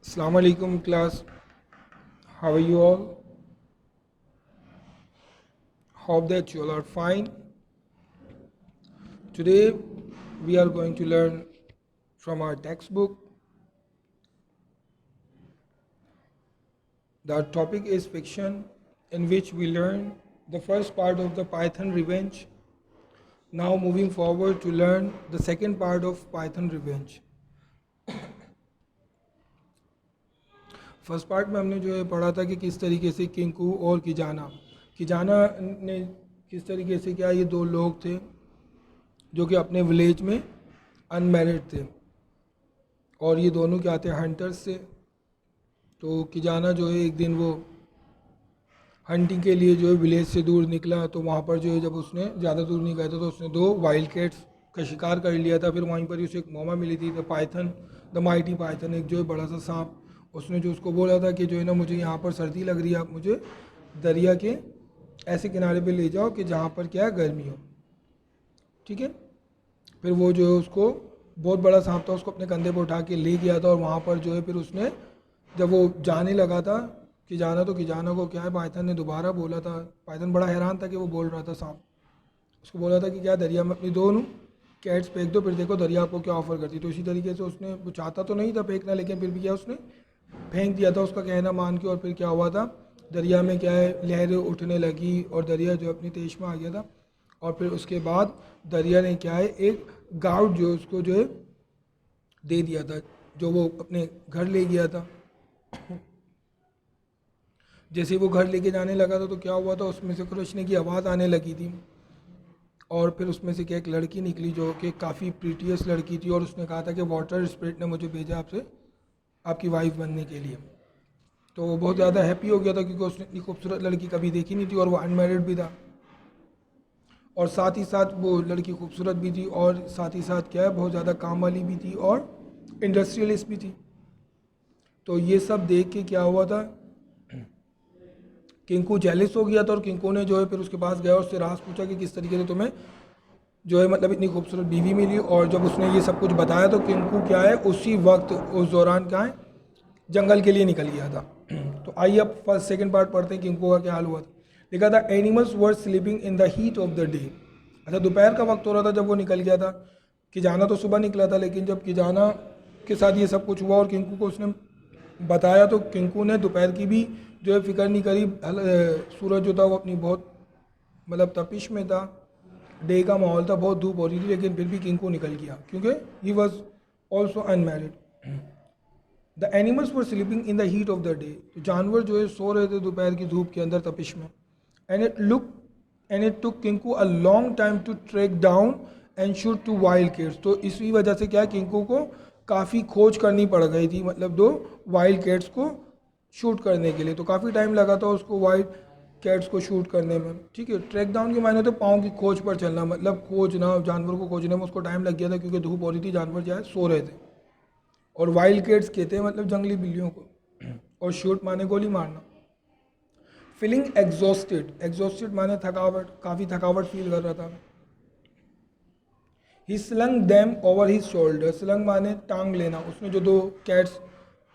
Assalamu alaikum class. How are you all? Hope that you all are fine. Today we are going to learn from our textbook. The topic is fiction, in which we learn the first part of the Python Revenge. Now moving forward to learn the second part of Python Revenge. First part में हमने जो है पढ़ा था कि किस तरीके से किंकू और किजाना ने किस तरीके से क्या, ये दो लोग थे जो कि अपने विलेज में अनमैरिड थे और ये दोनों क्या थे, हंटर्स थे। तो किजाना जो है एक दिन वो हंटिंग के लिए जो है विलेज से दूर निकला, तो वहाँ पर जो है जब उसने ज़्यादा दूर नहीं गया था तो उसने दो वाइल्ड कैट्स का शिकार कर लिया था। फिर वहीं पर ही उसे एक मोमा मिली थी, the Python, the mighty Python, एक जो है बड़ा सा सांप। उसने जो उसको बोला था कि जो है ना, मुझे यहाँ पर सर्दी लग रही है, आप मुझे दरिया के ऐसे किनारे पे ले जाओ कि जहाँ पर क्या है, गर्मी हो। ठीक है। फिर वो जो है उसको, बहुत बड़ा सांप था, उसको अपने कंधे पर उठा के ले गया था और वहाँ पर जो है फिर उसने, जब वो जाने लगा था किजाना, तो किजाना को क्या है, पाइथन ने दोबारा बोला था। पाइथन बड़ा हैरान था कि वो बोल रहा था सांप। उसको बोला था कि क्या दरिया में अपनी दोनों कैट्स फेंक दो, फिर देखो दरिया आपको क्या ऑफ़र करती। तो इसी तरीके से उसने, वो चाहता तो नहीं था फेंकना, लेकिन फिर भी क्या, उसने फेंक दिया था उसका कहना मान के। और फिर क्या हुआ था, दरिया में क्या है, लहरें उठने लगी और दरिया जो अपनी तेज में आ गया था। और फिर उसके बाद दरिया ने क्या है, एक गार्ड जो उसको जो है दे दिया था, जो वो अपने घर ले गया था। जैसे वो घर लेके जाने लगा था तो क्या हुआ था, उसमें से कृष्ण की आवाज़ आने लगी थी और फिर उसमें से क्या, एक लड़की निकली जो कि काफ़ी प्रीटियस लड़की थी और उसने कहा था कि वाटर स्पिरिट ने मुझे भेजा आपसे, आपकी वाइफ बनने के लिए। तो वो बहुत ज़्यादा हैप्पी हो गया था क्योंकि उसने इतनी खूबसूरत लड़की कभी देखी नहीं थी और वो अनमैरिड भी था और साथ ही साथ वो लड़की खूबसूरत भी थी और साथ ही साथ क्या है, बहुत ज़्यादा काम वाली भी थी और इंडस्ट्रियलिस्ट भी थी। तो ये सब देख के क्या हुआ था, किंकू जेलिस हो गया था और किंकू ने जो है फिर उसके पास गया और उससे राज पूछा कि किस तरीके से तुम्हें जो है मतलब इतनी खूबसूरत बीवी मिली। और जब उसने ये सब कुछ बताया तो किंकू क्या है, उसी वक्त उस दौरान क्या है, जंगल के लिए निकल गया था। तो आइए अब फर्स्ट सेकंड पार्ट पढ़ते हैं, किंकू का क्या हाल हुआ था। लिखा था, animals were sleeping in the heat of the day. अच्छा, दोपहर का वक्त हो रहा था जब वो निकल गया था। किजाना तो सुबह निकला था, लेकिन जब किजाना के साथ ये सब कुछ हुआ और किंकू को उसने बताया तो किंकू ने दोपहर की भी जो है फिक्र नहीं करी। सूरज जो था वो अपनी बहुत मतलब तपिश में था, डे का माहौल था, बहुत धूप हो रही थी, लेकिन फिर भी किंकू निकल गया क्योंकि he was also unmarried. The animals were sleeping in the heat of the day. तो जानवर जो है सो रहे थे दोपहर की धूप के अंदर, तपिश में। And it took Kinku a long time to track down and shoot two wild cats. तो इसी वजह से क्या है, किंकू को काफ़ी खोज करनी पड़ गई थी, मतलब दो वाइल्ड कैट्स को शूट करने के लिए। तो काफ़ी टाइम लगा था उसको वाइल्ड कैट्स को शूट करने में। ठीक है। ट्रैक डाउन के मायने तो पाँव की खोज पर चलना, मतलब खोजना, जानवर को खोजने में उसको टाइम लग गया था क्योंकि धूप हो रही थी, जानवर जो है सो रहे थे। और वाइल्ड कैट्स कहते हैं मतलब जंगली बिल्लियों को, और शूट माने गोली मारना। फीलिंग एग्जॉस्टेड, एग्जॉस्टेड माने थकावट, काफ़ी थकावट फील कर रहा था। He slung them over his shoulder, slung माने टांग लेना। उसने जो दो कैट्स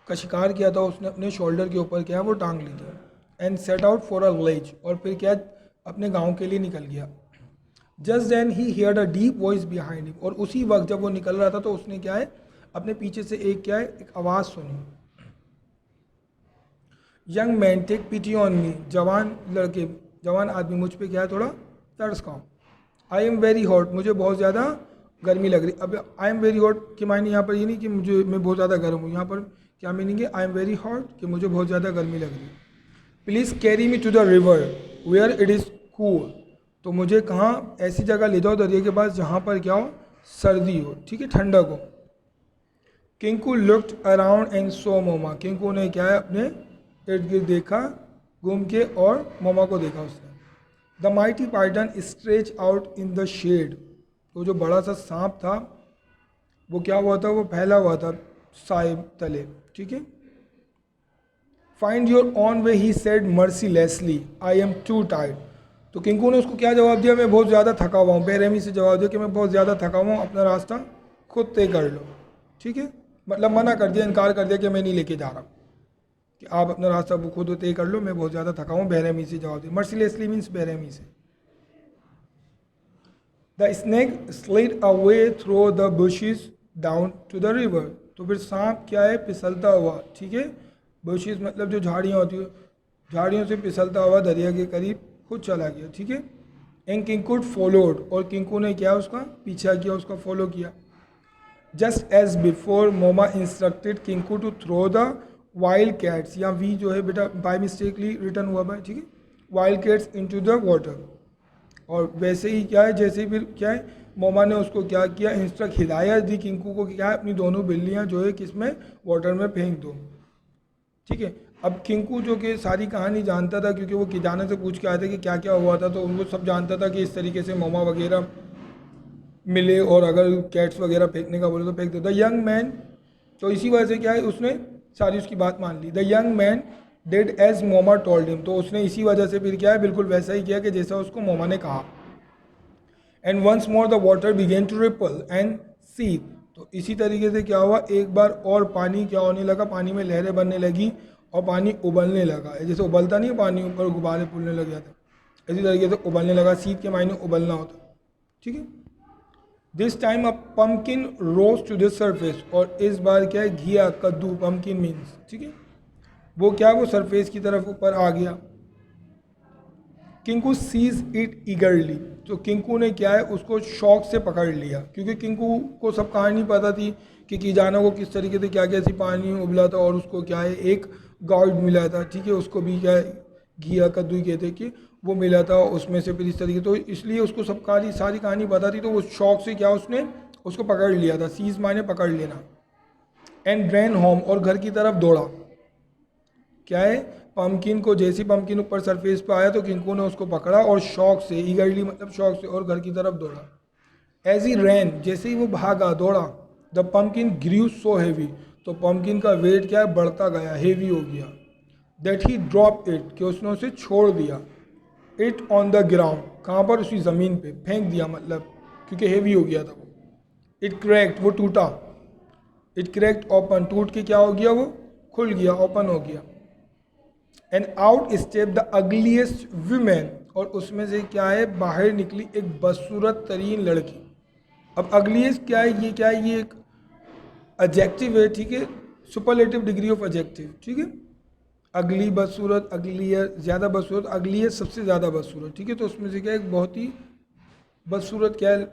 का शिकार किया था उसने अपने शोल्डर के ऊपर क्या है, वो टांग ली थी। And set out for a village, और फिर क्या, अपने गांव के लिए निकल गया। Just then he heard a deep voice behind him, और उसी वक्त जब वो निकल रहा था तो उसने क्या है, अपने पीछे से एक क्या है, एक आवाज़ सुनी। Young man take pity on me, जवान लड़के, जवान आदमी मुझ पे क्या है, थोड़ा तरस खाओ। आई एम वेरी हॉट, मुझे बहुत ज़्यादा गर्मी लग रही। अब आई एम वेरी हॉट की मायने यहाँ पर ये नहीं कि मुझे, मैं बहुत ज़्यादा गर्म हूँ। यहाँ पर क्या मीनिंग है, आई एम वेरी हॉट कि मुझे बहुत ज़्यादा गर्मी लग रही। Please carry me to the river where it is cool, तो मुझे कहाँ, ऐसी जगह ले जाओ दरिया के पास जहाँ पर क्या हो, सर्दी हो, ठीक है, ठंडक हो। किंकू लुक्ड अराउंड एंड सो मोमा, किंकू ने क्या है, अपने इर्द गिर्द देखा घूम के और मोमा को देखा उसने। The mighty python stretch out in the shade, तो जो बड़ा सा सांप था वो क्या हुआ था, वो फैला हुआ था साए तले। ठीक है। Find your on way he said mercilessly, I am to tired. तो किंकू ने उसको क्या जवाब दिया, मैं बहुत ज़्यादा थका हुआ हूँ। बेरहमी से जवाब दिया कि मैं बहुत ज़्यादा थका हुआ हूँ, अपना रास्ता खुद तय कर लो। ठीक है। मतलब मना कर दिया, इनकार कर दिया कि मैं नहीं लेके जा रहा, कि आप अपना रास्ता खुद तय कर लो, मैं बहुत ज़्यादा थका हूँ, बेरहमी से जवाब दिया। मर्सीलेसली मीन्स बेरहमी से। The snake slid away through the bushes down to the river. तो फिर सांप क्या है, फिसलता हुआ, ठीक है, बुशेस मतलब जो झाड़ियाँ होती है, झाड़ियों से फिसलता हुआ दरिया के करीब खुद चला गया, ठीक है। एंड किंकुड फॉलोड, और किंकू ने क्या उसका पीछा किया, उसका फॉलो किया। Just as before Moma instructed Kinku to throw the wild cats, या वी जो है बेटा बाय मिस्टेकली रिटर्न हुआ है, ठीक है, wild cats into the water. और वैसे ही क्या है, जैसे ही फिर क्या है, मोमा ने उसको क्या किया, इंस्ट्रक्ट हिदायत दी किंकू को कि क्या है, अपनी दोनों बिल्लियाँ जो है किस में, वाटर में फेंक दो, ठीक है। अब किंकू जो कि सारी कहानी जानता था, क्योंकि वो किजाना से पूछ के आया था कि क्या क्या हुआ था, तो उनको सब जानता था कि इस तरीके से मोमा वगैरह मिले और अगर कैट्स वगैरह फेंकने का बोले तो फेंक देता यंग मैन। तो इसी वजह से क्या है, उसने सारी उसकी बात मान ली। The young man did as Moma told him, तो उसने इसी वजह से फिर क्या है, बिल्कुल वैसा ही किया कि जैसा उसको मोमा ने कहा। And once more the water began to ripple and see, तो इसी तरीके से क्या हुआ, एक बार और पानी क्या होने लगा, पानी में लहरें बनने लगी और पानी उबलने लगा। जैसे उबलता नहीं, पानी ऊपर गुब्बारे फूलने लग जाते, इसी तरीके से उबलने लगा। सीत के मायने उबलना होता, ठीक है। This time a pumpkin rose to the surface, और इस बार क्या है, घिया, कद्दू, पम्पकिन मीन्स, ठीक है, वो क्या, वो सरफेस की तरफ ऊपर आ गया। किंकू सीज इट ईगरली, तो किंकू ने क्या है, उसको शौक से पकड़ लिया, क्योंकि किंकू को सब कहानी पता थी कि कीजाना को किस तरीके से क्या क्या ऐसी पानी उबला था, और उसको क्या है एक गार्ड मिला था, ठीक है, उसको भी क्या है घिया कद्दू ही कहते कि वो मिला था उसमें से, फिर इस तरीके, तो इसलिए उसको सब सारी कहानी पता थी, तो वो शौक से क्या उसने उसको पकड़ लिया था, सीज माने पकड़ लेना। एंड रैन होम, और घर की तरफ दौड़ा। क्या है, पम्पकिन को, जैसी पम्पकिन ऊपर सरफेस पे आया तो किंकू ने उसको पकड़ा और शौक से, ईगरली मतलब शौक से, और घर की तरफ दौड़ा। एज ही रैन, जैसे ही वो भागा दौड़ा, the pumpkin grew so heavy, तो पम्पकिन का वेट क्या है, बढ़ता गया, हेवी हो गया। दैट ही ड्रॉप इट, कि उसने उसे छोड़ दिया। इट ऑन द ग्राउंड, कहाँ पर, उसी ज़मीन पे फेंक दिया, मतलब क्योंकि हेवी हो गया था वो। इट क्रैक्ट, वो टूटा। इट क्रैक्ट ओपन, टूट के क्या हो गया, वो खुल गया, ओपन हो गया। And out step the ugliest women, और उसमें से क्या है, बाहर निकली एक बदसूरत तरीन लड़की। अब अगलीस्ट क्या है, ये क्या है, ये एक एडजेक्टिव है, ठीक है, सुपरलेटिव डिग्री ऑफ एडजेक्टिव, ठीक है। अगली बदसूरत, अगली है ज़्यादा बदसूरत, अगली है सबसे ज़्यादा बदसूरत, ठीक है। तो उसमें से क्या एक बहुत ही बदसूरत क्या है,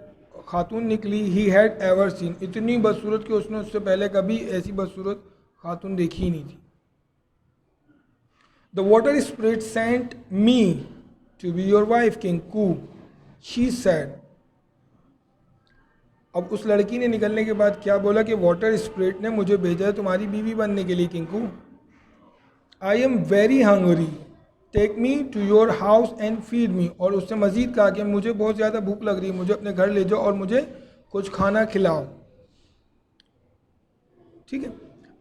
खातून निकली। ही हैड एवर सीन, इतनी बदसूरत कि उसने उससे पहले कभी ऐसी बदसूरत खातून देखी ही नहीं थी। The water spirit sent me to be your wife Kinku, she said. अब उस लड़की ने निकलने के बाद क्या बोला कि वाटर स्पिरिट ने मुझे भेजा है तुम्हारी बीवी बनने के लिए Kinku. I am very hungry, take me to your house and feed me, और उससे मज़ीद कहा कि मुझे बहुत ज़्यादा भूख लग रही है, मुझे अपने घर ले जाओ और मुझे कुछ खाना खिलाओ, ठीक है।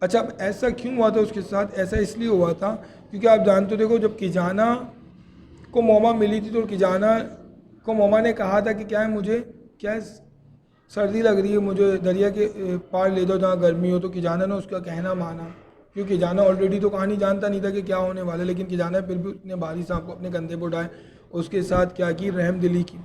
अच्छा, अब ऐसा क्यों हुआ था उसके साथ, ऐसा इसलिए हुआ था क्योंकि आप जानते हो, देखो जब किजाना को मोमा मिली थी तो किजाना को मोमा ने कहा था कि क्या है, मुझे क्या है, सर्दी लग रही है, मुझे दरिया के पार ले जाओ जहाँ गर्मी हो। तो किजाना ने उसका कहना माना, क्योंकि किजाना ऑलरेडी तो कहानी जानता नहीं था कि क्या होने वाला, लेकिन किजाना फिर भी उतने भारी सांप को अपने कंधे पर उठाए, उसके साथ क्या की, रहम दिली की।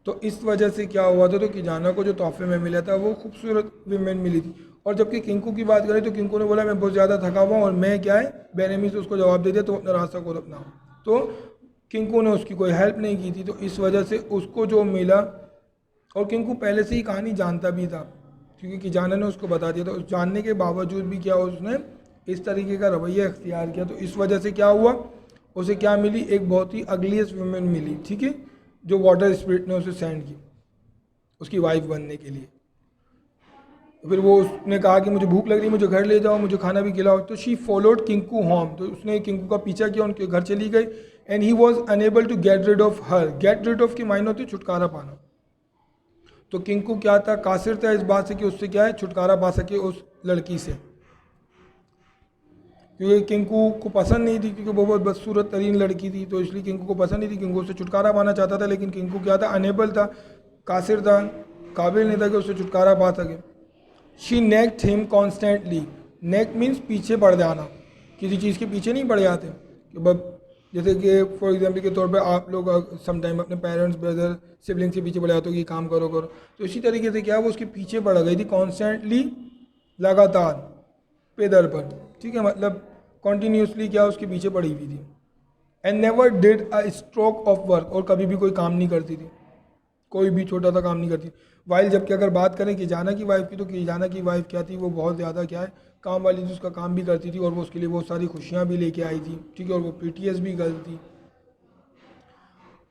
तो इस वजह से क्या हुआ था, तो किजाना को जो तोहफे में मिला था वो खूबसूरत विमेन मिली थी। और जबकि किंकू की बात करें तो किंकू ने बोला मैं बहुत ज़्यादा थका हुआ और मैं क्या है, बेरहमी से उसको जवाब दे दिया, तो अपना रास्ता खुद अपनाओ। तो किंकू ने उसकी कोई हेल्प नहीं की थी, तो इस वजह से उसको जो मिला, और किंकू पहले से ही कहानी जानता भी था क्योंकि किजाना ने उसको बता दिया था, उस जानने के बावजूद भी क्या उसने इस तरीके का रवैया इख्तियार किया। तो इस वजह से क्या हुआ, उसे क्या मिली, एक बहुत ही अगलीस्ट वुमेन मिली, ठीक है, जो वाटर स्पिरिट ने उसे सेंड की उसकी वाइफ बनने के लिए। फिर वो उसने कहा कि मुझे भूख लग रही है, मुझे घर ले जाओ, मुझे खाना भी खिलाओ। तो शी फॉलोड किंकू होम, तो उसने किंकू का पीछा किया, उनके घर चली गई। And he was unable to get rid of her, get rid of की मायने होती है छुटकारा पाना। तो किंकू क्या था, कासिर था इस बात से कि उससे क्या है, छुटकारा पा सके उस लड़की से, क्योंकि किंकू को पसंद नहीं थी, क्योंकि वो बहुत बदसूरत तरीन लड़की थी, तो इसलिए किंकू को पसंद नहीं थी। किंकू उससे छुटकारा पाना चाहता था, लेकिन किंकू क्या था, अनेबल था, कासिर था, काबिल नहीं था कि उससे छुटकारा पा सके। She nagged him constantly. Nag means पीछे पड़ जाना, किसी चीज़ के पीछे नहीं पड़ जाते कि बस, जैसे कि फॉर एग्जाम्पल के तौर पे आप लोग समटाइम अपने पेरेंट्स ब्रदर सिबलिंग के पीछे पड़ जाते हो कि काम करो करो, तो इसी तरीके से क्या वो उसके पीछे पड़ गई थी कॉन्स्टेंटली, लगातार पैदल पर, ठीक है, मतलब कॉन्टीन्यूसली क्या उसके पीछे पड़ी हुई थी। And never did a stroke of work, और कभी भी कोई काम नहीं करती थी, कोई भी छोटा सा काम नहीं करती। वाइल जबकि अगर बात करें किजाना की वाइफ की, तो किजाना की वाइफ क्या थी, वो बहुत ज़्यादा क्या है काम वाली थी, उसका काम भी करती थी और वो उसके लिए बहुत सारी खुशियाँ भी लेके आई थी, ठीक है, और वो पीटीएस भी गर्ल थी,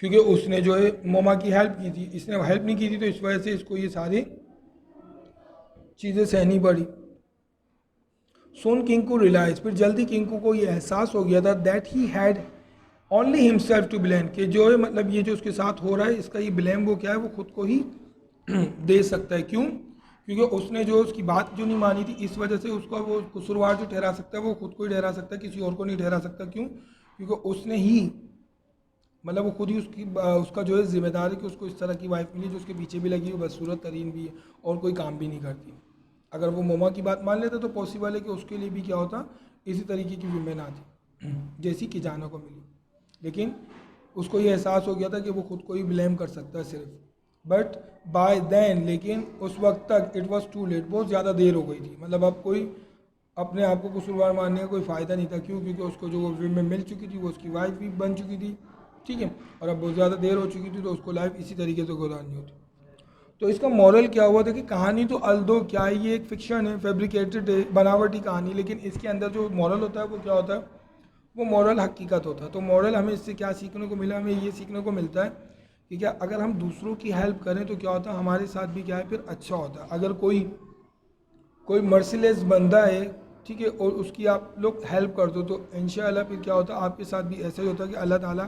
क्योंकि उसने जो है मोमा की हेल्प की थी। इसने हेल्प नहीं की थी तो इस वजह से इसको ये सारी चीज़ें सहनी पड़ी। सोन किंकू रियलाइज, फिर जल्दी किंकू को ये एहसास हो गया था that he had only himself to blame, कि जो है मतलब ये जो उसके साथ हो रहा है इसका ये ब्लेम वो क्या है, वो खुद को ही दे सकता है। क्यों? क्योंकि उसने जो उसकी बात जो नहीं मानी थी, इस वजह से उसका वो कसूरवार जो ठहरा सकता है वो खुद को ही ठहरा सकता है, किसी और को नहीं ठहरा सकता। क्यों? क्योंकि उसने ही मतलब वो खुद ही उसका जो है जिम्मेदार है कि उसको इस तरह की वाइफ मिली जो उसके पीछे भी लगी हुई, बदसूरत तरीन भी है और कोई काम भी नहीं करती। अगर वो मोमा की बात मान लेता तो पॉसिबल है कि उसके लिए भी क्या होता, इसी तरीके की वुमेन आती जैसी कि जाना को मिली। लेकिन उसको ये एहसास हो गया था कि वो खुद को ही ब्लेम कर सकता है सिर्फ, बट बाय देन, लेकिन उस वक्त तक इट वॉज टू लेट, बहुत ज़्यादा देर हो गई थी। मतलब अब कोई अपने आप को कसूरवार मानने का कोई फ़ायदा नहीं था। क्यों? क्योंकि उसको जो वो विमेन मिल चुकी थी वो उसकी वाइफ भी बन चुकी थी, ठीक है, और अब बहुत ज़्यादा देर हो चुकी थी तो उसको लाइफ इसी तरीके से गुजारनी होती। तो इसका मॉरल क्या हुआ था कि कहानी तो अल्दो क्या है, ये एक फिक्शन है, फैब्रिकेटेड है, बनावटी कहानी, लेकिन इसके अंदर जो मॉरल होता है वो क्या होता है, वो मॉरल हकीकत होता है। तो मॉरल हमें इससे क्या सीखने को मिला, हमें ये सीखने को मिलता है कि क्या अगर हम दूसरों की हेल्प करें तो क्या होता है, हमारे साथ भी क्या है फिर अच्छा होता है। अगर कोई मर्सीलेस बंदा है, ठीक है, और उसकी आप लोग हेल्प कर दो तो इंशाअल्लाह फिर क्या होता है, आपके साथ भी ऐसा ही होता है कि अल्लाह ताला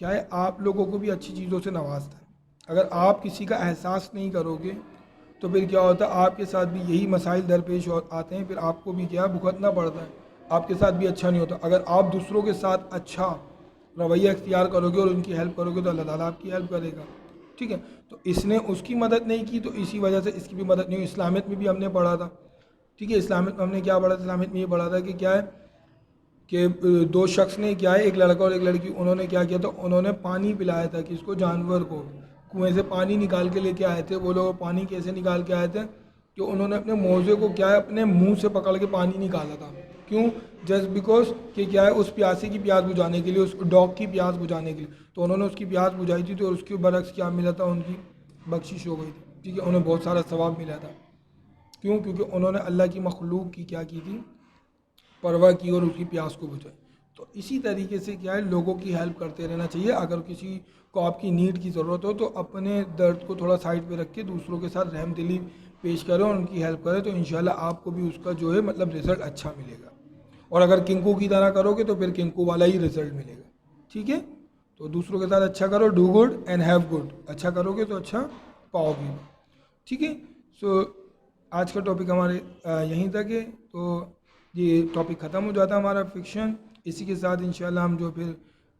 क्या है आप लोगों को भी अच्छी चीज़ों से नवाजता है। अगर आप किसी का एहसास नहीं करोगे तो फिर क्या होता है, आपके साथ भी यही मसाइल दरपेश आते हैं, फिर आपको भी क्या भुगतना पड़ता है, आपके साथ भी अच्छा नहीं होता। अगर आप दूसरों के साथ अच्छा रवैया इख्तियार करोगे और उनकी हेल्प करोगे तो अल्लाह ताला आपकी हेल्प करेगा, ठीक है। तो इसने उसकी मदद नहीं की तो इसी वजह से इसकी भी मदद नहीं हुई। इस्लामियत में भी हमने पढ़ा था, ठीक है, इस्लामियत में हमने क्या पढ़ा था, इस्लामियत में ये पढ़ा था कि क्या है कि दो शख्स ने क्या है, एक लड़का और एक लड़की, उन्होंने क्या किया था, उन्होंने पानी पिलाया था किसको, जानवर को। कुएं से पानी निकाल के लेके आए थे वो लोग। पानी कैसे निकाल के आए थे कि उन्होंने अपने मोजे को क्या है अपने मुंह से पकड़ के पानी निकाला था। क्यों? जस्ट बिकॉज कि क्या है उस प्यासे की प्यास बुझाने के लिए, उस डॉग की प्यास बुझाने के लिए। तो उन्होंने उसकी प्यास बुझाई थी तो उसके बरक्स क्या मिला था, उनकी बख्शिश हो गई थी, ठीक है, उन्हें बहुत सारा सवाब मिला था। क्यों? क्योंकि उन्होंने अल्लाह की मखलूक की क्या की थी, परवाह की और उसकी प्यास को बुझाई। तो इसी तरीके से क्या है लोगों की हेल्प करते रहना चाहिए। अगर किसी को आपकी नीड की ज़रूरत हो तो अपने दर्द को थोड़ा साइड पे रख के दूसरों के साथ रहम दिली पेश करें और उनकी हेल्प करें, तो इंशाल्लाह आपको भी उसका जो है मतलब रिज़ल्ट अच्छा मिलेगा। और अगर किंकू की तरह करोगे तो फिर किंकू वाला ही रिज़ल्ट मिलेगा, ठीक है। तो दूसरों के साथ अच्छा करो, do good and have good, अच्छा करोगे तो अच्छा पाओगे, ठीक है। सो आज का टॉपिक हमारे यहीं तक है। तो ये टॉपिक ख़त्म हो जाता है हमारा फिक्शन। इसी के साथ इंशाल्लाह हम जो फिर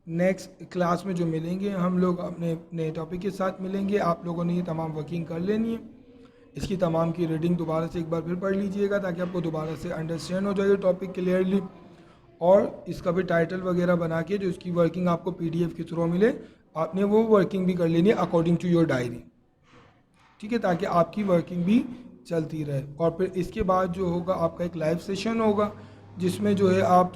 नेक्स्ट क्लास में जो मिलेंगे हम लोग अपने नए टॉपिक के साथ मिलेंगे। आप लोगों ने ये तमाम वर्किंग कर लेनी है, इसकी तमाम की रीडिंग दोबारा से एक बार फिर पढ़ लीजिएगा ताकि आपको दोबारा से अंडरस्टैंड हो जाए टॉपिक क्लियरली। और इसका भी टाइटल वगैरह बना के जो इसकी वर्किंग आपको PDF के थ्रू मिले, आपने वो वर्किंग भी कर लेनी है अकॉर्डिंग टू योर डायरी, ठीक है, ताकि आपकी वर्किंग भी चलती रहे। और फिर इसके बाद जो होगा आपका एक लाइव सेशन होगा जिसमें जो है आप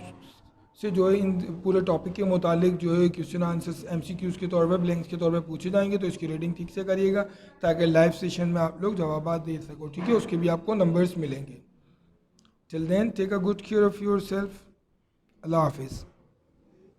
से जो है इन पूरे टॉपिक के मुतालिक जो है क्वेश्चन आंसर्स MCQs के तौर पर ब्लैंक्स के तौर पर पूछे जाएंगे। तो इसकी रीडिंग ठीक से करिएगा ताकि लाइव सेशन में आप लोग जवाब दे सको, ठीक है, उसके भी आपको नंबर्स मिलेंगे। Till then take a good care of yourself. अल्लाह हाफिज़।